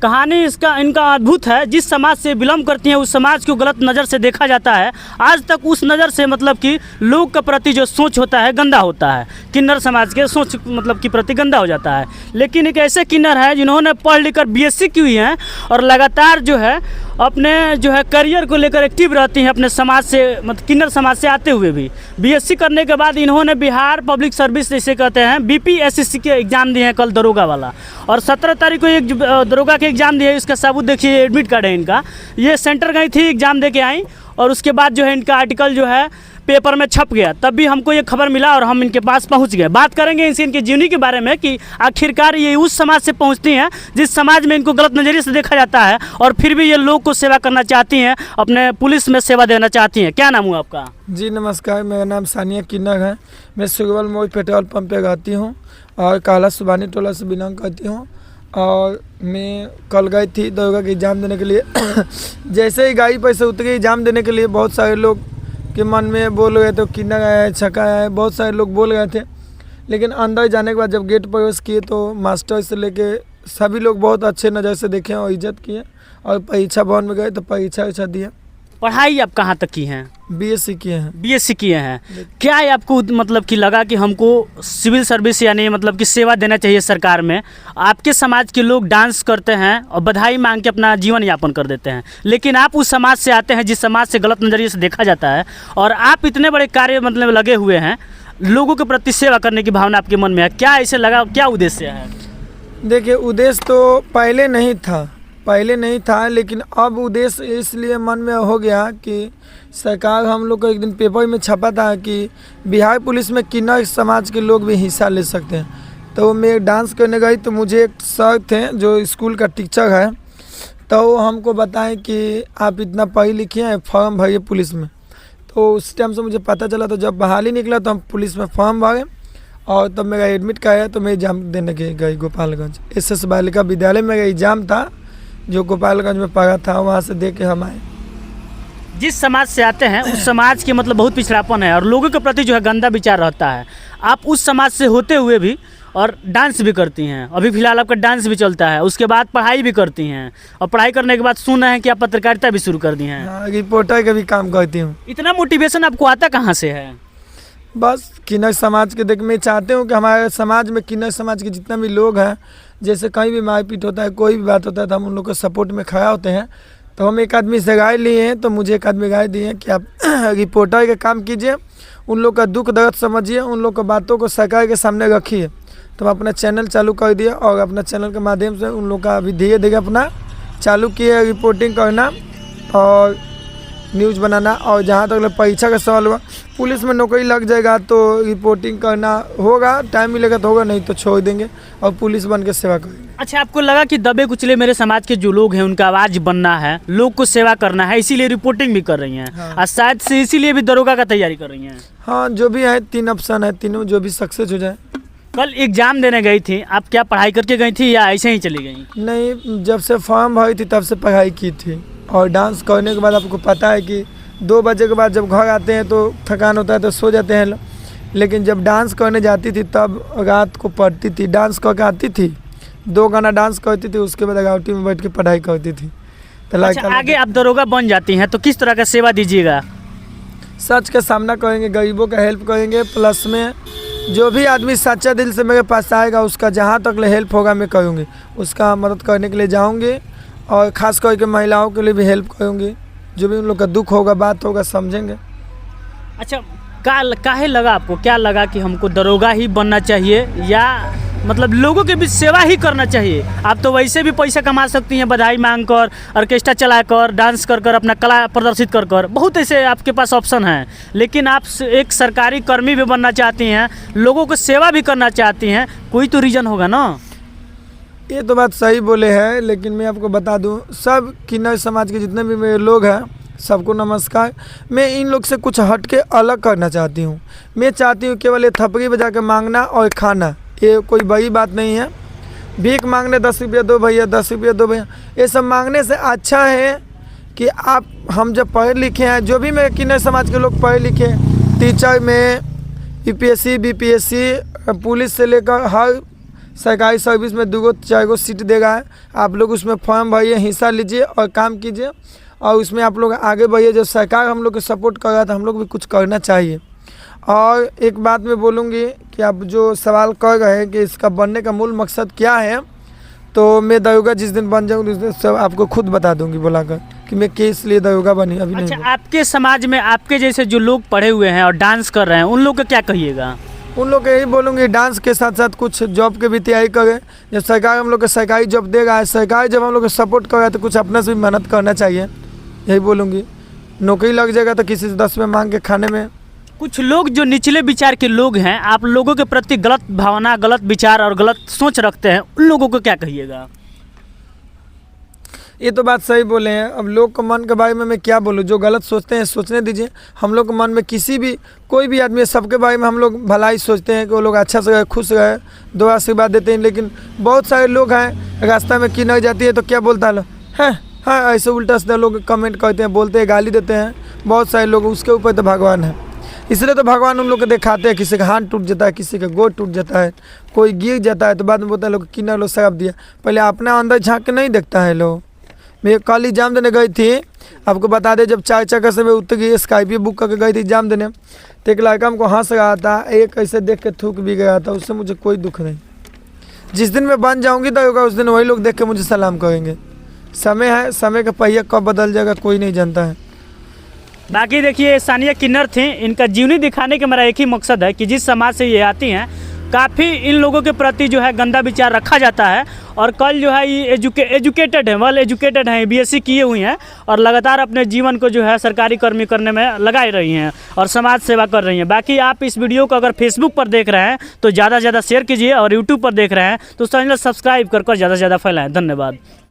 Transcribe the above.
कहानी इनका अद्भुत है। जिस समाज से बिलोंग करती हैं उस समाज को गलत नज़र से देखा जाता है। आज तक उस नज़र से मतलब कि लोग के प्रति जो सोच होता है गंदा होता है। किन्नर समाज के सोच मतलब कि प्रति गंदा हो जाता है। लेकिन एक ऐसे किन्नर है जिन्होंने पढ़ लिख कर BSc की हुई हैं और लगातार जो है अपने जो है करियर को लेकर एक्टिव रहती हैं अपने समाज से, मतलब किन्नर समाज से आते हुए भी। BSc करने के बाद इन्होंने बिहार पब्लिक सर्विस जैसे कहते हैं BPSC के एग्ज़ाम दिए हैं कल दरोगा वाला, और 17 तारीख को एक दरोगा के एग्ज़ाम दिए। इसका सबूत देखिए, एडमिट कार्ड है इनका। ये सेंटर गई थी, एग्ज़ाम दे के आई और उसके बाद जो है इनका आर्टिकल जो है पेपर में छप गया। तब भी हमको ये खबर मिला और हम इनके पास पहुंच गए। बात करेंगे इनसे इनकी जीवनी के बारे में कि आखिरकार ये उस समाज से पहुंचती हैं जिस समाज में इनको गलत नज़रिए से देखा जाता है, और फिर भी ये लोग को सेवा करना चाहती हैं, अपने पुलिस में सेवा देना चाहती हैं। क्या नाम हुआ आपका? जी नमस्कार, मेरा नाम सानिया किन्नर है। मैं सुगवल मोड़ पेट्रोल पंप पे रहती हूँ और काला सुबानी टोला से बिलोंग करती हूँ। और मैं कल गई थी दरोगा के एग्ज़ाम देने के लिए। जैसे ही गाड़ी पर से उतरी एग्ज़ाम देने के लिए, बहुत सारे लोग के मन में बोल रहे थे किन्नर आया है, छक्का आया है, बहुत सारे लोग बोल रहे थे। लेकिन अंदर जाने के बाद जब गेट प्रवेश किए तो मास्टर से लेके सभी लोग बहुत अच्छे नज़र से देखे और इज्जत किए। और परीक्षा भवन में गए तो परीक्षा दिया। पढ़ाई आप कहाँ तक की हैं? BSc किए हैं। BSc किए हैं। क्या आपको मतलब कि लगा कि हमको सिविल सर्विस यानी मतलब कि सेवा देना चाहिए सरकार में? आपके समाज के लोग डांस करते हैं और बधाई मांग के अपना जीवन यापन कर देते हैं, लेकिन आप उस समाज से आते हैं जिस समाज से गलत नज़रिए से देखा जाता है, और आप इतने बड़े कार्य मतलब लगे हुए हैं, लोगों के प्रति सेवा करने की भावना आपके मन में है। क्या ऐसे लगा, क्या उद्देश्य है? देखिए, उद्देश्य तो पहले नहीं था, लेकिन अब उद्देश्य इसलिए मन में हो गया कि सरकार हम लोग को एक दिन पेपर में छपा था कि बिहार पुलिस में किन्नर समाज के लोग भी हिस्सा ले सकते हैं। तो मैं डांस करने गई तो मुझे एक सर थे जो स्कूल का टीचर है, तो वो हमको बताएं कि आप इतना पढ़ी लिखी हैं, फॉर्म भरिए पुलिस में। तो उस टाइम से मुझे पता चला। तो जब बहाली निकला तो हम पुलिस में फॉर्म भरे और तब मेरा एडमिट कराया। तो मैं एग्ज़ाम देने के गई गोपालगंज SS बालिका विद्यालय में। मेरा एग्ज़ाम था जो गोपालगंज में पढ़ा था, वहाँ से दे के हम आए। जिस समाज से आते हैं उस समाज के मतलब बहुत पिछड़ापन है और लोगों के प्रति जो है गंदा विचार रहता है। आप उस समाज से होते हुए भी और डांस भी करती हैं। अभी फिलहाल आपका डांस भी चलता है, उसके बाद पढ़ाई भी करती हैं, और पढ़ाई करने के बाद सुना है कि आप पत्रकारिता भी शुरू कर दी हैं। हाँ, रिपोर्टर का भी काम करती हूँ। इतना मोटिवेशन आपको आता कहाँ से है? बस किन्नर समाज के देख मैं चाहते हूँ कि हमारे समाज में किन्नर समाज के जितना भी लोग हैं, जैसे कहीं भी मारपीट होता है, कोई भी बात होता है, तो हम उन लोग को सपोर्ट में खड़ा होते हैं। तो हम एक आदमी से राय लिए हैं, तो मुझे एक आदमी राय दिए हैं कि आप रिपोर्टर का काम कीजिए, उन लोग का दुख दर्द समझिए, उन लोग की बातों को सरकार के सामने रखिए। तो हम अपना चैनल चालू कर दिया और अपना चैनल के माध्यम से उन लोग का अभी धीरे धीरे अपना चालू किया रिपोर्टिंग करना और न्यूज़ बनाना। और जहाँ तक परीक्षा का सवाल हुआ, पुलिस में नौकरी लग जाएगा तो रिपोर्टिंग करना होगा, टाइम मिलेगा तो होगा, नहीं तो छोड़ देंगे और पुलिस बन के सेवा करेंगे। अच्छा, आपको लगा कि दबे कुचले मेरे समाज के जो लोग हैं उनका आवाज़ बनना है, लोग को सेवा करना है, इसीलिए रिपोर्टिंग भी कर रही हैं। हाँ। और शायद से इसीलिए भी दरोगा का तैयारी कर रही हैं। हाँ, जो भी है 3 ऑप्शन है, तीनों जो भी सक्सेस हो जाए। कल एग्जाम देने गई थी, आप क्या पढ़ाई करके गई थी या ऐसे ही चली गई? नहीं, जब से फॉर्म भरी थी तब से पढ़ाई की थी। और डांस करने के बाद आपको पता है कि 2 बजे के बाद जब घर आते हैं तो थकान होता है तो सो जाते हैं। लेकिन जब डांस करने जाती थी तब रात को पढ़ती थी, डांस करके आती थी, 2 गाना डांस करती थी, उसके बाद गाउटी में बैठ के पढ़ाई करती थी। तो अच्छा, आगे आप दरोगा बन जाती हैं तो किस तरह का सेवा दीजिएगा? सच का सामना करेंगे, गरीबों का हेल्प करेंगे, प्लस में जो भी आदमी सच्चा दिल से मेरे पास आएगा उसका जहाँ तक हेल्प होगा मैं करूँगी, उसका मदद करने के लिए जाऊँगी। और ख़ास करके महिलाओं के लिए भी हेल्प करूँगी, जो भी उन लोग का दुख होगा, बात होगा, समझेंगे। अच्छा, काहे लगा आपको, क्या लगा कि हमको दरोगा ही बनना चाहिए या मतलब लोगों के बीच सेवा ही करना चाहिए? आप तो वैसे भी पैसा कमा सकती हैं बधाई मांग कर, ऑर्केस्ट्रा चला कर, डांस कर कर, अपना कला प्रदर्शित कर कर, बहुत ऐसे आपके पास ऑप्शन हैं। लेकिन आप एक सरकारी कर्मी भी बनना चाहती हैं, लोगों को सेवा भी करना चाहती हैं, कोई तो रीज़न होगा ना? ये तो बात सही बोले हैं, लेकिन मैं आपको बता दूं, सब किन्नर समाज के जितने भी मेरे लोग हैं सबको नमस्कार। मैं इन लोग से कुछ हट के अलग करना चाहती हूँ। मैं चाहती हूँ केवल ये थपड़ी बजा के मांगना और खाना, ये कोई बड़ी बात नहीं है। भीख मांगने 10 रुपया दो भैया, 10 रुपया दो भैया, ये सब मांगने से अच्छा है कि हम जब पढ़े लिखे हैं, जो भी मेरे किन्नर समाज के लोग पढ़े लिखे, टीचर में UPSC BPSC पुलिस से लेकर हर सरकारी सर्विस में 2-4 सीट देगा है। आप लोग उसमें फॉर्म भरिए, हिस्सा लीजिए और काम कीजिए और उसमें आप लोग आगे बढ़िए। जब सरकार हम लोग को सपोर्ट कर रहा है तो हम लोग भी कुछ करना चाहिए। और एक बात मैं बोलूँगी कि आप जो सवाल कर रहे हैं कि इसका बनने का मूल मकसद क्या है, तो मैं दरोगा जिस दिन बन जाऊँगी उस दिन सब आपको खुद बता दूँगी बुलाकर कि मैं किस लिए दरोगा बनी। अभी अच्छा, नहीं। आपके समाज में आपके जैसे जो लोग पढ़े हुए हैं और डांस कर रहे हैं, उन लोग को क्या कहिएगा? उन लोग को यही बोलूँगी डांस के साथ साथ कुछ जॉब के भी तैयारी करें। जब सरकार हम लोग को सरकारी जॉब देगा है, सरकार जब हम लोग को सपोर्ट कर रहा है तो कुछ अपना से भी मेहनत करना चाहिए। यही बोलूँगी। नौकरी लग जाएगा तो किसी से 10 में मांग के खाने में। कुछ लोग जो निचले विचार के लोग हैं, आप लोगों के प्रति गलत भावना, गलत विचार और गलत सोच रखते हैं, उन लोगों को क्या कहिएगा? ये तो बात सही बोले हैं। अब लोग को मन के बारे में मैं क्या बोलूँ, जो गलत सोचते हैं सोचने दीजिए। हम लोग के मन में किसी भी कोई भी आदमी है, सबके बारे में हम लोग भलाई सोचते हैं कि वो लोग अच्छा से रहे, खुश रहे, दुआ आशीर्वाद देते हैं। लेकिन बहुत सारे लोग हैं रास्ता में किन्नर जाती है तो क्या बोलता है हाँ ऐसे उल्टा सीधा लोग कमेंट करते हैं, बोलते हैं, गाली देते हैं बहुत सारे लोग। उसके ऊपर तो भगवान है, इसलिए तो भगवान उन लोग को दिखाते हैं। किसी का हाथ टूट जाता है, किसी का गोड़ टूट जाता है, कोई गिर जाता है तो बाद में बोलता है लोग किन्नर लोग शराब दिया। पहले अपना अंदर झाँक के नहीं देखता है लोग। मैं कल एग्जाम देने गई थी, आपको बता दें, जब 4 चक्कर से मैं उतर गई, स्कार्पियो बुक करके गई थी एग्जाम देने, तो एक लड़का हमको हंस रहा था, एक ऐसे देख के थूक भी गया था। उससे मुझे कोई दुख नहीं। जिस दिन मैं बन जाऊंगी तो होगा उस दिन वही लोग देख के मुझे सलाम करेंगे। समय है, समय का पहिया कब बदल जाएगा कोई नहीं जानता है। बाकी देखिए, सानिया किन्नर थी। इनका जीवनी दिखाने का मेरा एक ही मकसद है कि जिस समाज से ये आती हैं, काफ़ी इन लोगों के प्रति जो है गंदा विचार रखा जाता है। और कल जो है ये एजुकेटेड है, वेल एजुकेटेड हैं, BSc किए हुई हैं और लगातार अपने जीवन को जो है सरकारी कर्मी करने में लगाए रही हैं और समाज सेवा कर रही हैं। बाकी आप इस वीडियो को अगर फेसबुक पर देख रहे हैं तो ज़्यादा से ज़्यादा शेयर कीजिए और यूट्यूब पर देख रहे हैं तो चैनल सब्सक्राइब कर ज़्यादा से ज़्यादा फैलाएँ। धन्यवाद।